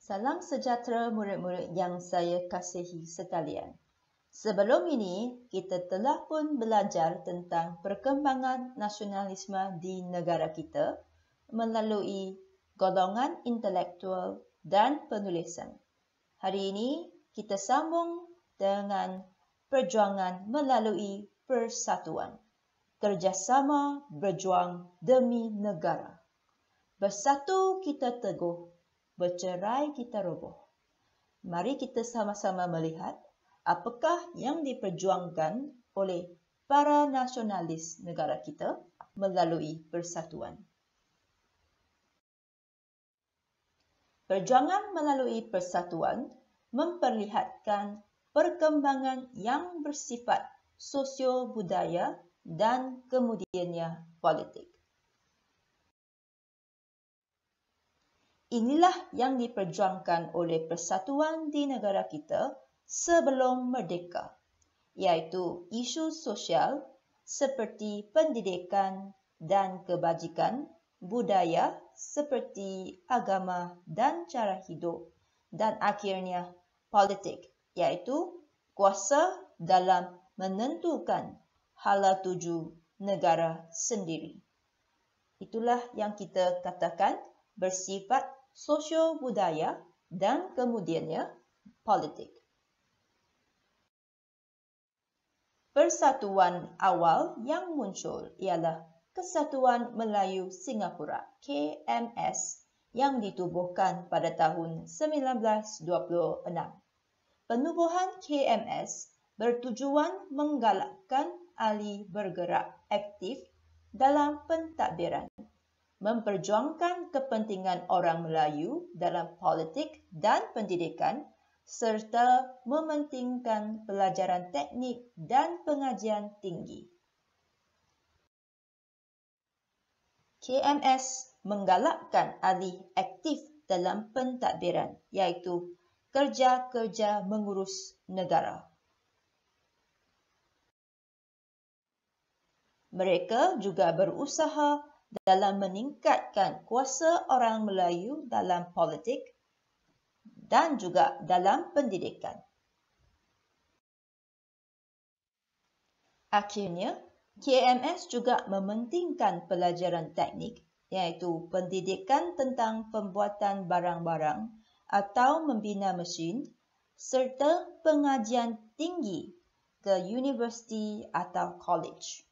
Salam sejahtera murid-murid yang saya kasihi sekalian. Sebelum ini, kita telah pun belajar tentang perkembangan nasionalisme di negara kita melalui golongan intelektual dan penulisan. Hari ini, kita sambung dengan perjuangan melalui persatuan. Kerjasama berjuang demi negara. Bersatu kita teguh, bercerai kita roboh. Mari kita sama-sama melihat apakah yang diperjuangkan oleh para nasionalis negara kita melalui persatuan. Perjuangan melalui persatuan memperlihatkan perkembangan yang bersifat sosio-budaya dan kemudiannya politik. Inilah yang diperjuangkan oleh persatuan di negara kita sebelum merdeka, iaitu isu sosial seperti pendidikan dan kebajikan, budaya seperti agama dan cara hidup, dan akhirnya politik, iaitu kuasa dalam menentukan hala tuju negara sendiri. Itulah yang kita katakan bersifat sosio-budaya dan kemudiannya politik. Persatuan awal yang muncul ialah Kesatuan Melayu Singapura KMS yang ditubuhkan pada tahun 1926. Penubuhan KMS bertujuan menggalakkan ahli bergerak aktif dalam pentadbiran, memperjuangkan kepentingan orang Melayu dalam politik dan pendidikan serta mementingkan pelajaran teknik dan pengajian tinggi. KMS menggalakkan ahli aktif dalam pentadbiran, iaitu kerja-kerja mengurus negara. Mereka juga berusaha dalam meningkatkan kuasa orang Melayu dalam politik dan juga dalam pendidikan. Akhirnya, KMS juga mementingkan pelajaran teknik, iaitu pendidikan tentang pembuatan barang-barang atau membina mesin, serta pengajian tinggi ke universiti atau college.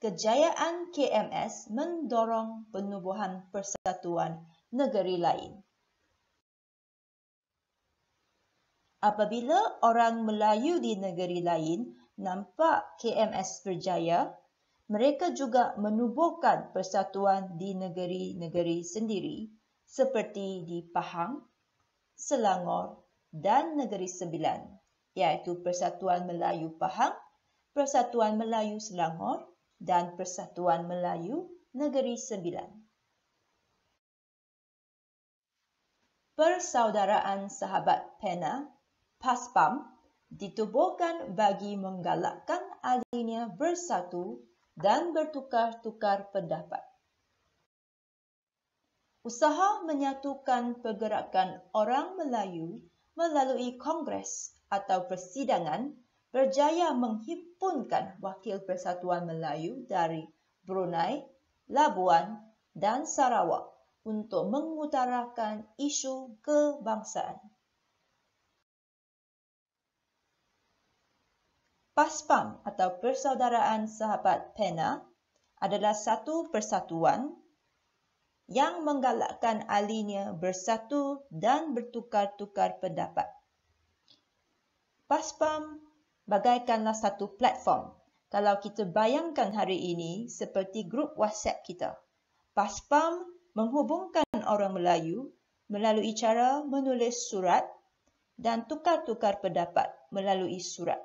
Kejayaan KMS mendorong penubuhan persatuan negeri lain. Apabila orang Melayu di negeri lain nampak KMS berjaya, mereka juga menubuhkan persatuan di negeri-negeri sendiri seperti di Pahang, Selangor dan Negeri Sembilan, iaitu Persatuan Melayu Pahang, Persatuan Melayu Selangor dan Persatuan Melayu Negeri Sembilan. Persaudaraan Sahabat Pena, PASPAM, ditubuhkan bagi menggalakkan ahlinya bersatu dan bertukar-tukar pendapat. Usaha menyatukan pergerakan orang Melayu melalui kongres atau persidangan berjaya menghimpunkan wakil Persatuan Melayu dari Brunei, Labuan dan Sarawak untuk mengutarakan isu kebangsaan. PASPAM atau Persaudaraan Sahabat Pena adalah satu persatuan yang menggalakkan ahlinya bersatu dan bertukar-tukar pendapat. PASPAM bagaikanlah satu platform. Kalau kita bayangkan hari ini seperti grup WhatsApp kita, PASPAM menghubungkan orang Melayu melalui cara menulis surat dan tukar-tukar pendapat melalui surat.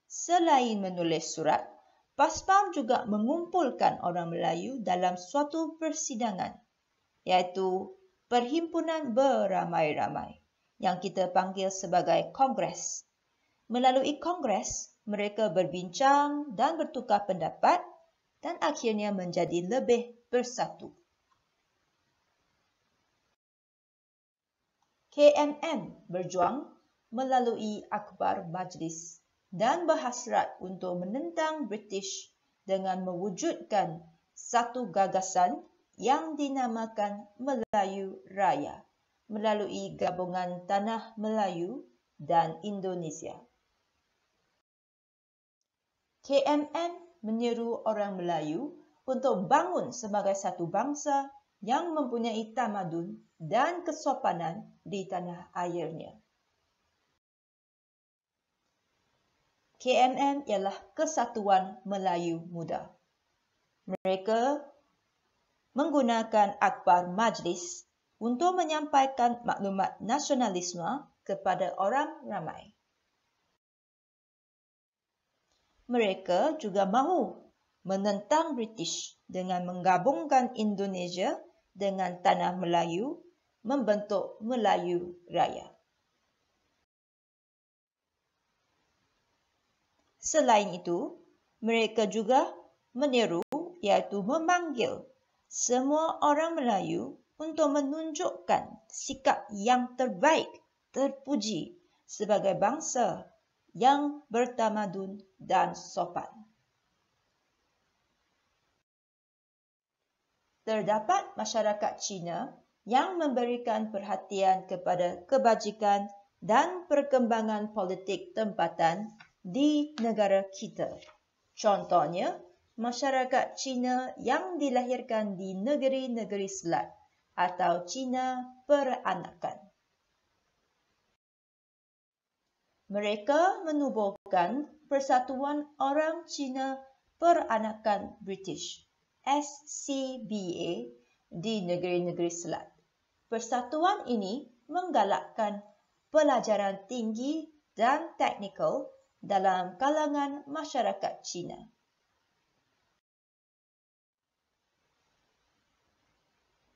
Selain menulis surat, PASPAM juga mengumpulkan orang Melayu dalam suatu persidangan, iaitu perhimpunan beramai-ramai yang kita panggil sebagai kongres. Melalui kongres, mereka berbincang dan bertukar pendapat dan akhirnya menjadi lebih bersatu. KMM berjuang melalui akhbar majlis dan berhasrat untuk menentang British dengan mewujudkan satu gagasan yang dinamakan Melayu Raya melalui gabungan Tanah Melayu dan Indonesia. KMM menyeru orang Melayu untuk bangun sebagai satu bangsa yang mempunyai tamadun dan kesopanan di tanah airnya. KMM ialah Kesatuan Melayu Muda. Mereka menggunakan akhbar majlis untuk menyampaikan maklumat nasionalisme kepada orang ramai. Mereka juga mahu menentang British dengan menggabungkan Indonesia dengan Tanah Melayu membentuk Melayu Raya. Selain itu, mereka juga menyeru iaitu memanggil semua orang Melayu untuk menunjukkan sikap yang terbaik, terpuji sebagai bangsa yang bertamadun dan sopan. Terdapat masyarakat Cina yang memberikan perhatian kepada kebajikan dan perkembangan politik tempatan di negara kita. Contohnya, masyarakat Cina yang dilahirkan di negeri-negeri Selat atau Cina peranakan. Mereka menubuhkan Persatuan Orang Cina Peranakan British SCBA di negeri-negeri Selat. Persatuan ini menggalakkan pelajaran tinggi dan teknikal dalam kalangan masyarakat Cina.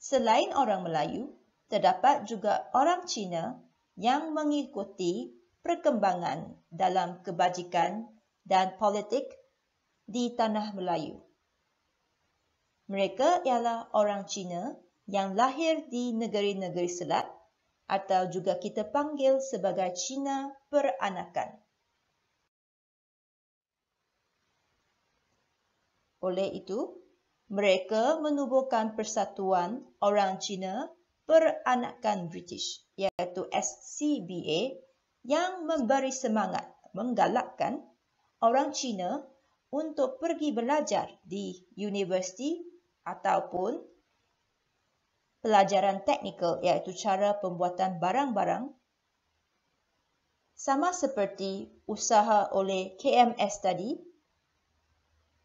Selain orang Melayu, terdapat juga orang Cina yang mengikuti perkembangan dalam kebajikan dan politik di Tanah Melayu. Mereka ialah orang Cina yang lahir di negeri-negeri Selat atau juga kita panggil sebagai Cina peranakan. Oleh itu, mereka menubuhkan Persatuan Orang Cina Peranakan British iaitu SCBA yang memberi semangat menggalakkan orang Cina untuk pergi belajar di universiti ataupun pelajaran teknikal iaitu cara pembuatan barang-barang sama seperti usaha oleh KMS tadi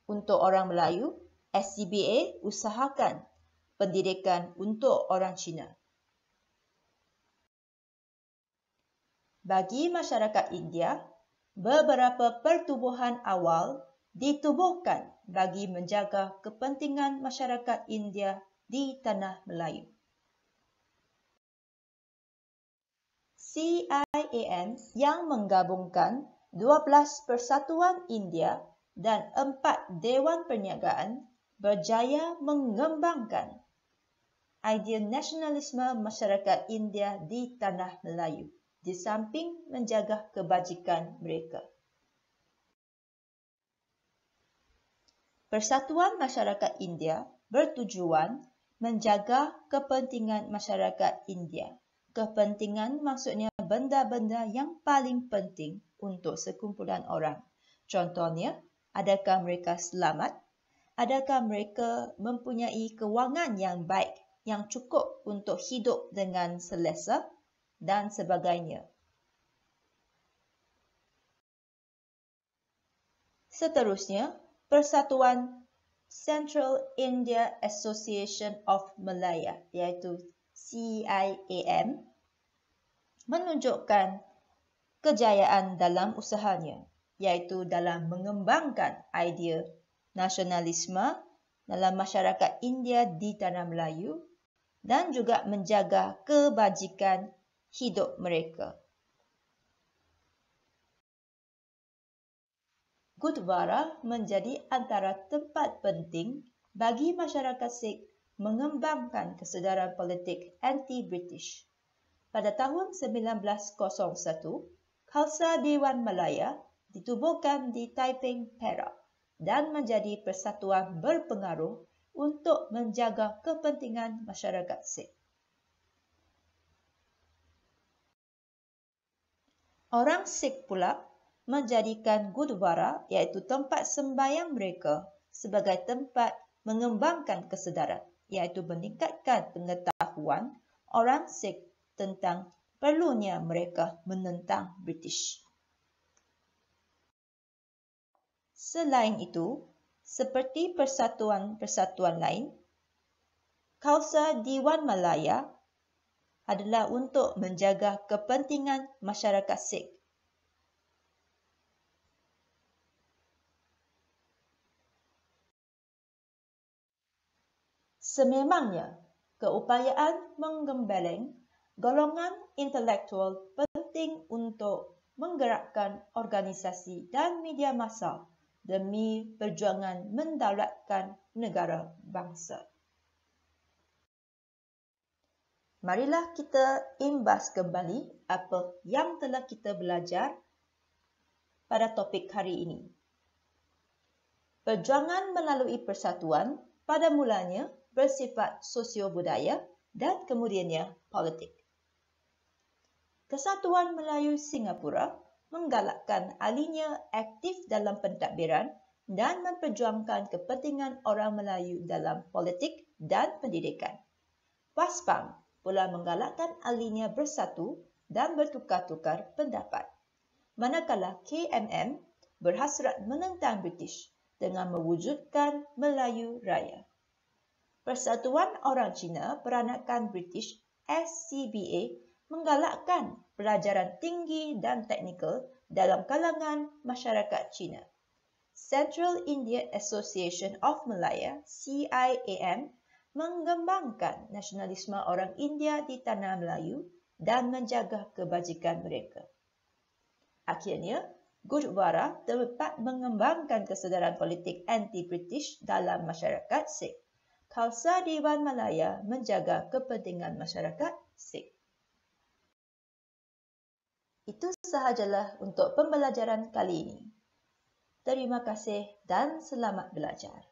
untuk orang Melayu, SCBA usahakan pendidikan untuk orang Cina. Bagi masyarakat India, beberapa pertubuhan awal ditubuhkan bagi menjaga kepentingan masyarakat India di Tanah Melayu. CIAM yang menggabungkan 12 persatuan India dan 4 Dewan Perniagaan berjaya mengembangkan idea nasionalisme masyarakat India di Tanah Melayu, di samping menjaga kebajikan mereka. Persatuan Masyarakat India bertujuan menjaga kepentingan masyarakat India. Kepentingan maksudnya benda-benda yang paling penting untuk sekumpulan orang. Contohnya, adakah mereka selamat? Adakah mereka mempunyai kewangan yang baik, yang cukup untuk hidup dengan selesa? Dan sebagainya. Seterusnya, Persatuan Central India Association of Malaya iaitu CIAM menunjukkan kejayaan dalam usahanya iaitu dalam mengembangkan idea nasionalisme dalam masyarakat India di Tanah Melayu dan juga menjaga kebajikan hidup mereka. Gurdwara menjadi antara tempat penting bagi masyarakat Sikh mengembangkan kesedaran politik anti-British. Pada tahun 1901, Khalsa Dewan Malaya ditubuhkan di Taiping, Perak dan menjadi persatuan berpengaruh untuk menjaga kepentingan masyarakat Sikh. Orang Sikh pula menjadikan Gurdwara iaitu tempat sembahyang mereka sebagai tempat mengembangkan kesedaran iaitu meningkatkan pengetahuan orang Sikh tentang perlunya mereka menentang British. Selain itu, seperti persatuan-persatuan lain, Khalsa Dewan Malaya adalah untuk menjaga kepentingan masyarakat Sikh. Sememangnya, keupayaan menggembleng golongan intelektual penting untuk menggerakkan organisasi dan media massa demi perjuangan mendaulatkan negara bangsa. Marilah kita imbas kembali apa yang telah kita belajar pada topik hari ini. Perjuangan melalui persatuan pada mulanya bersifat sosio-budaya dan kemudiannya politik. Kesatuan Melayu Singapura menggalakkan ahlinya aktif dalam pentadbiran dan memperjuangkan kepentingan orang Melayu dalam politik dan pendidikan. PASPAM pula menggalakkan ahlinya bersatu dan bertukar-tukar pendapat. Manakala KMM berhasrat menentang British dengan mewujudkan Melayu Raya. Persatuan Orang Cina Peranakan British SCBA menggalakkan pelajaran tinggi dan teknikal dalam kalangan masyarakat Cina. Central India Association of Malaya CIAM mengembangkan nasionalisme orang India di tanah Melayu dan menjaga kebajikan mereka. Akhirnya, Gurdwara dapat mengembangkan kesedaran politik anti-British dalam masyarakat Sikh. Khalsa Dewan Malaya menjaga kepentingan masyarakat Sikh. Itu sahajalah untuk pembelajaran kali ini. Terima kasih dan selamat belajar.